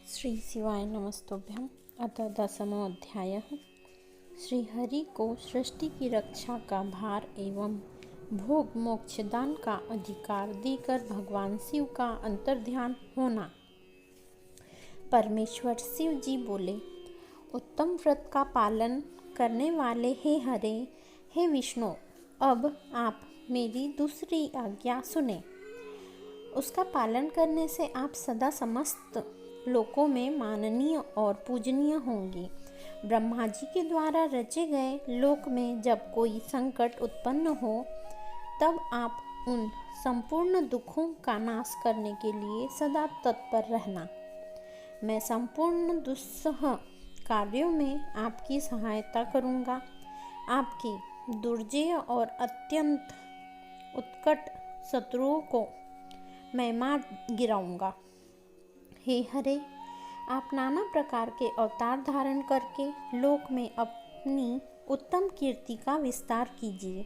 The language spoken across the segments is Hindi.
श्री शिवाय नमस्तुभ्यं। अथ 10वां श्रीहरि को सृष्टि की रक्षा का भार एवं भोग मोक्षदान का अधिकार देकर भगवान शिव का अंतर्ध्यान होना। परमेश्वर शिव जी बोले, उत्तम व्रत का पालन करने वाले हे हरे, हे विष्णु, अब आप मेरी दूसरी आज्ञा सुने। उसका पालन करने से आप सदा समस्त लोकों में माननीय और पूजनीय होंगे। ब्रह्मा जी के द्वारा रचे गए लोक में जब कोई संकट उत्पन्न हो, तब आप उन संपूर्ण दुखों का नाश करने के लिए सदा तत्पर रहना। मैं संपूर्ण दुस्सह कार्यों में आपकी सहायता करूँगा। आपकी दुर्जय और अत्यंत उत्कट शत्रुओं को मैं मार गिराऊंगा। हे हरे, आप नाना प्रकार के अवतार धारण करके लोक में अपनी उत्तम कीर्ति का विस्तार कीजिए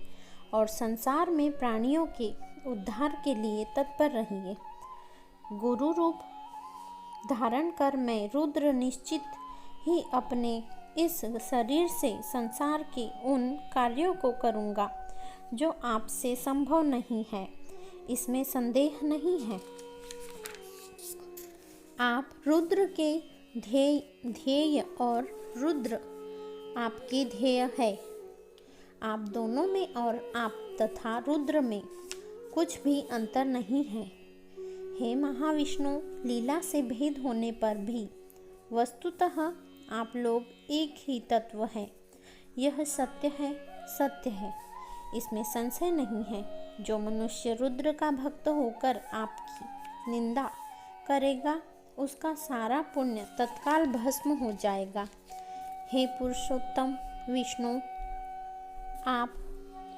और संसार में प्राणियों के उद्धार के लिए तत्पर रहिए। गुरु रूप धारण कर मैं रुद्र निश्चित ही अपने इस शरीर से संसार के उन कार्यों को करूँगा जो आपसे संभव नहीं है, इसमें संदेह नहीं है। आप रुद्र के ध्येय और रुद्र आपके ध्येय है। आप दोनों में और आप तथा रुद्र में कुछ भी अंतर नहीं है। हे महाविष्णु, लीला से भेद होने पर भी वस्तुतः आप लोग एक ही तत्व हैं। यह सत्य है, सत्य है, इसमें संशय नहीं है। जो मनुष्य रुद्र का भक्त होकर आपकी निंदा करेगा, उसका सारा पुण्य तत्काल भस्म हो जाएगा। हे पुरुषोत्तम विष्णु, आप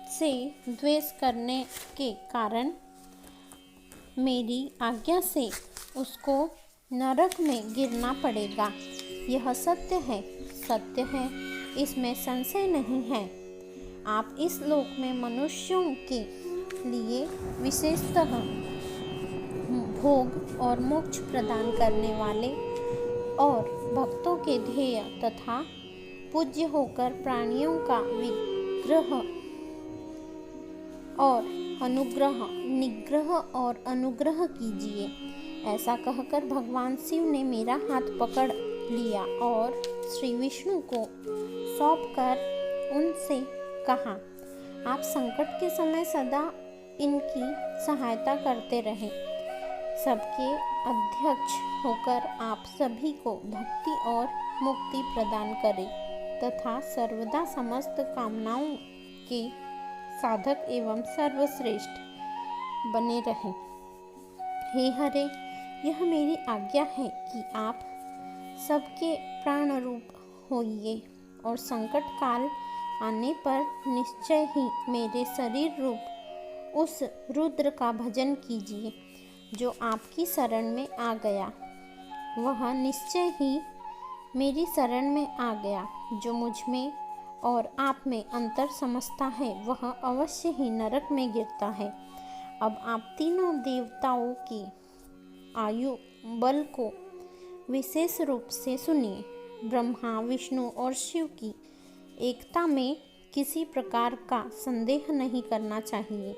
से द्वेष करने के कारण मेरी आज्ञा से उसको नरक में गिरना पड़ेगा। यह सत्य है, सत्य है, इसमें संशय नहीं है। आप इस लोक में मनुष्यों के लिए विशेषतः भोग और मोक्ष प्रदान करने वाले और भक्तों के ध्येय तथा पूज्य होकर प्राणियों का विग्रह और अनुग्रह, निग्रह और अनुग्रह कीजिए। ऐसा कहकर भगवान शिव ने मेरा हाथ पकड़ लिया और श्री विष्णु को सौंपकर उनसे कहा, आप संकट के समय सदा इनकी सहायता करते रहें। सबके अध्यक्ष होकर आप सभी को भक्ति और मुक्ति प्रदान करें तथा सर्वदा समस्त कामनाओं के साधक एवं सर्वश्रेष्ठ बने रहें। हे हरे, यह मेरी आज्ञा है कि आप सबके प्राण रूप होइए और संकट काल आने पर निश्चय ही मेरे शरीर रूप उस रुद्र का भजन कीजिए जो आपकी शरण में आ गया। वह निश्चय ही मेरी शरण में आ गया। जो मुझ में और आप में अंतर समझता है, वह अवश्य ही नरक में गिरता है। अब आप तीनों देवताओं की आयु बल को विशेष रूप से सुनिए। ब्रह्मा, विष्णु और शिव की एकता में किसी प्रकार का संदेह नहीं करना चाहिए।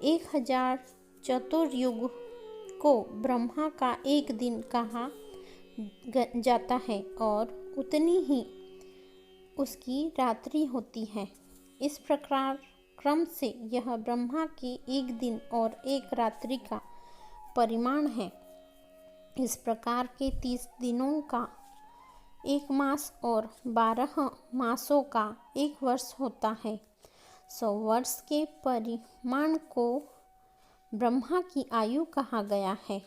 1000 चतुर्युग को ब्रह्मा का एक दिन कहा जाता है और उतनी ही उसकी रात्रि होती है। इस प्रकार क्रम से यह ब्रह्मा के एक दिन और एक रात्रि का परिमाण है। इस प्रकार के 30 दिनों का एक मास और 12 मासों का एक वर्ष होता है। 100 वर्ष के परिमाण को ब्रह्मा की आयु कहा गया है।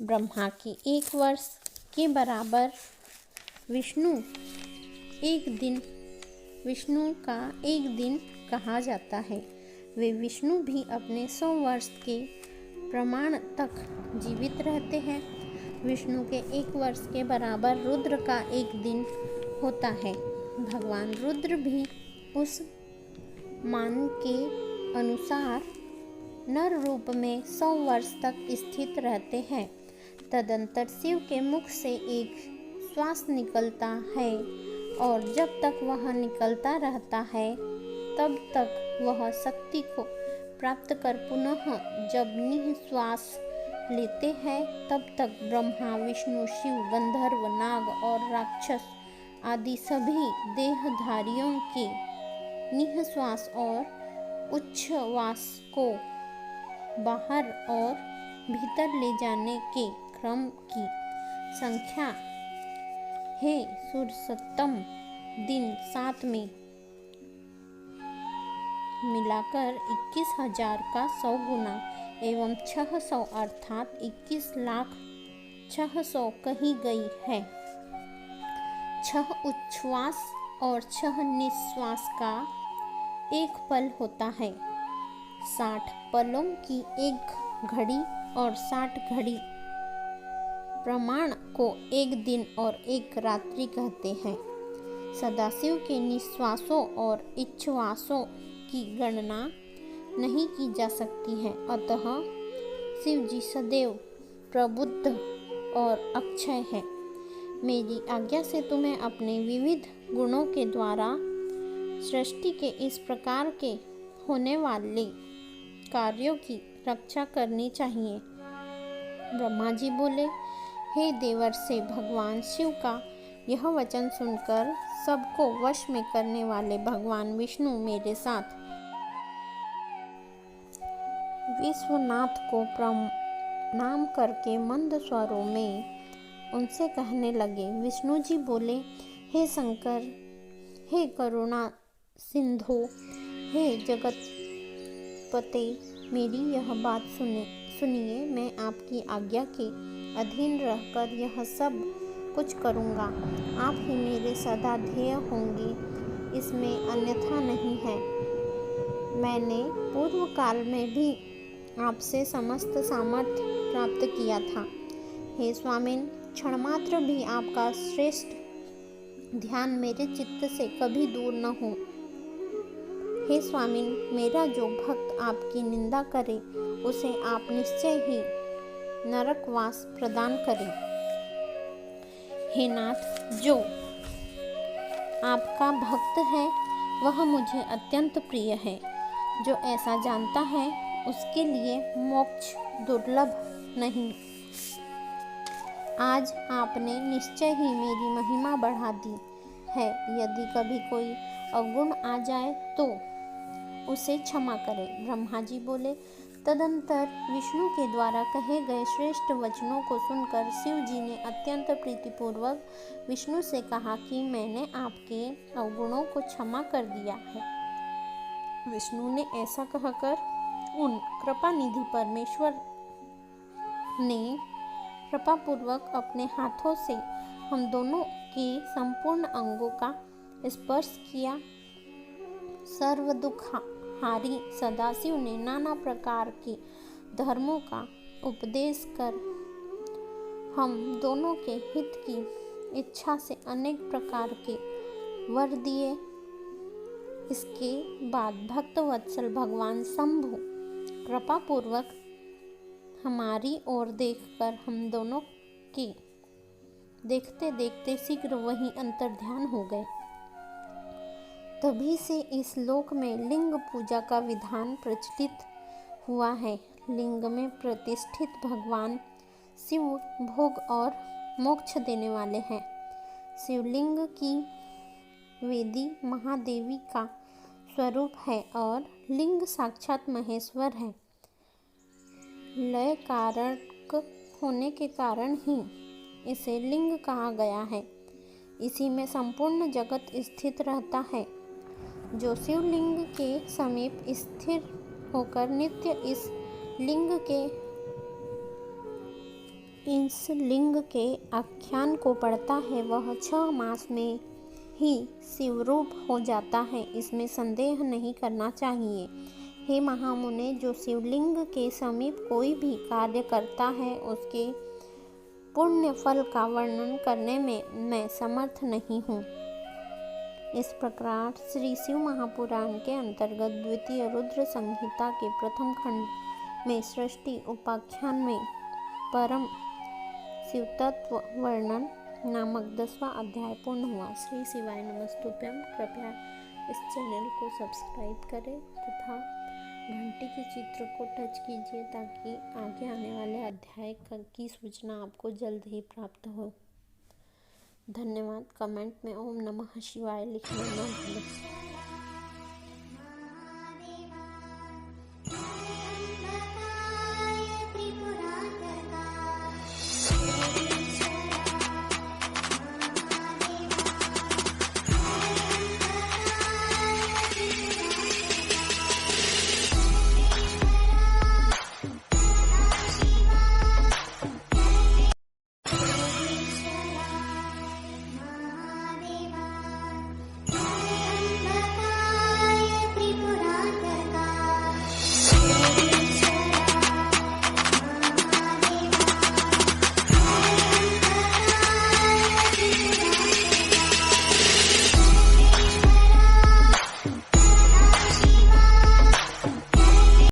ब्रह्मा के एक वर्ष के बराबर विष्णु का एक दिन कहा जाता है। वे विष्णु भी अपने 100 वर्ष के प्रमाण तक जीवित रहते हैं। विष्णु के एक वर्ष के बराबर रुद्र का एक दिन होता है। भगवान रुद्र भी उस मान के अनुसार नर रूप में 100 वर्ष तक स्थित रहते हैं तदंतर शिव के मुख से एक श्वास निकलता है और जब तक वह निकलता रहता है तब तक वह शक्ति को प्राप्त कर पुनः जब निःश्वास लेते हैं तब तक ब्रह्मा, विष्णु, शिव, गंधर्व, नाग और राक्षस आदि सभी देहधारियों के निःश्वास और उच्छ्वास को बाहर और भीतर ले जाने के क्रम की संख्या है सुरसत्तम दिन 7 में मिलाकर 21,000 का 100 गुना एवं 600 अर्थात 21,06,000 कही गई है। 6 उच्छ्वास और 6 निश्वास का एक पल होता है। 60 पलों की एक घड़ी और 60 घड़ी प्रमाण को एक दिन और एक रात्रि कहते हैं। सदाशिव के निश्वासों और इच्छ्वासों की गणना नहीं की जा सकती है, अतः शिव जी सदैव प्रबुद्ध और अक्षय है। मेरी आज्ञा से तुम्हें अपने विविध गुणों के द्वारा सृष्टि के इस प्रकार के होने वाले कार्यों की रक्षा करनी चाहिए। ब्रह्मा जी बोले, हे देवर से भगवान शिव का यह वचन सुनकर सबको वश में करने वाले भगवान विष्णु मेरे साथ विश्वनाथ को प्रणाम करके मंद स्वरों में उनसे कहने लगे। विष्णु जी बोले, हे शंकर, हे करुणा सिंधु, हे जगतपते, मेरी यह बात सुनिए। मैं आपकी आज्ञा के अधीन रहकर यह सब कुछ करूँगा। आप ही मेरे सदा ध्येय होंगे, इसमें अन्यथा नहीं है। मैंने पूर्व काल में भी आपसे समस्त सामर्थ्य प्राप्त किया था। हे स्वामिन, क्षण मात्र भी आपका श्रेष्ठ ध्यान मेरे चित्त से कभी दूर न हो। हे स्वामिन, मेरा जो भक्त आपकी निंदा करे उसे आप निश्चय ही नरकवास प्रदान करें। हे नाथ, जो आपका भक्त है वह मुझे अत्यंत प्रिय है। जो ऐसा जानता है उसके लिए मोक्ष दुर्लभ नहीं। आज आपने निश्चय ही मेरी महिमा बढ़ा दी है। यदि कभी कोई अवगुण आ जाए तो उसे क्षमा करें। ब्रह्मा जी बोले। तदंतर विष्णु के द्वारा कहे गए श्रेष्ठ वचनों को सुनकर शिव जी ने अत्यंत प्रीतिपूर्वक विष्णु से कहा कि मैंने आपके अवगुणों को क्षमा कर दिया है। विष्णु ने ऐसा कहकर उन कृपानिधि परमेश्वर ने कृपापूर्वक अपने हाथों से हम दोनों के संपूर्ण अंगों का स्पर्श किया। सर्व दुखहारी सदाशिव ने नाना प्रकार के धर्मों का उपदेश कर हम दोनों के हित की इच्छा से अनेक प्रकार के वर दिए। इसके बाद भक्तवत्सल भगवान शंभु कृपापूर्वक हमारी ओर देखकर हम दोनों के देखते देखते शीघ्र वहीं अंतर्ध्यान हो गए। तभी से इस लोक में लिंग पूजा का विधान प्रचलित हुआ है। लिंग में प्रतिष्ठित भगवान शिव भोग और मोक्ष देने वाले हैं। शिवलिंग की वेदी महादेवी का स्वरूप है और लिंग साक्षात महेश्वर है। लय कारक होने के कारण ही इसे लिंग कहा गया है। इसी में संपूर्ण जगत स्थित रहता है। जो शिवलिंग के समीप स्थिर होकर नित्य इस लिंग के आख्यान को पढ़ता है वह 6 मास में ही शिवरूप हो जाता है। इसमें संदेह नहीं करना चाहिए। हे महामुने, जो शिवलिंग के समीप कोई भी कार्य करता है उसके पुण्य फल का वर्णन करने में मैं समर्थ नहीं हूँ। इस प्रकार श्री शिव महापुराण के अंतर्गत द्वितीय रुद्र संहिता के प्रथम खंड में सृष्टि उपाख्यान में परम शिवतत्व वर्णन नामक 10वां अध्याय पूर्ण हुआ। श्री शिवाय नमस्तुभ्यम। कृपया इस चैनल को सब्सक्राइब करें तथा घंटी के चित्र को टच कीजिए ताकि आगे आने वाले अध्याय की सूचना आपको जल्द ही प्राप्त हो। धन्यवाद। कमेंट में ओम नमः शिवाय लिखना न भूलें।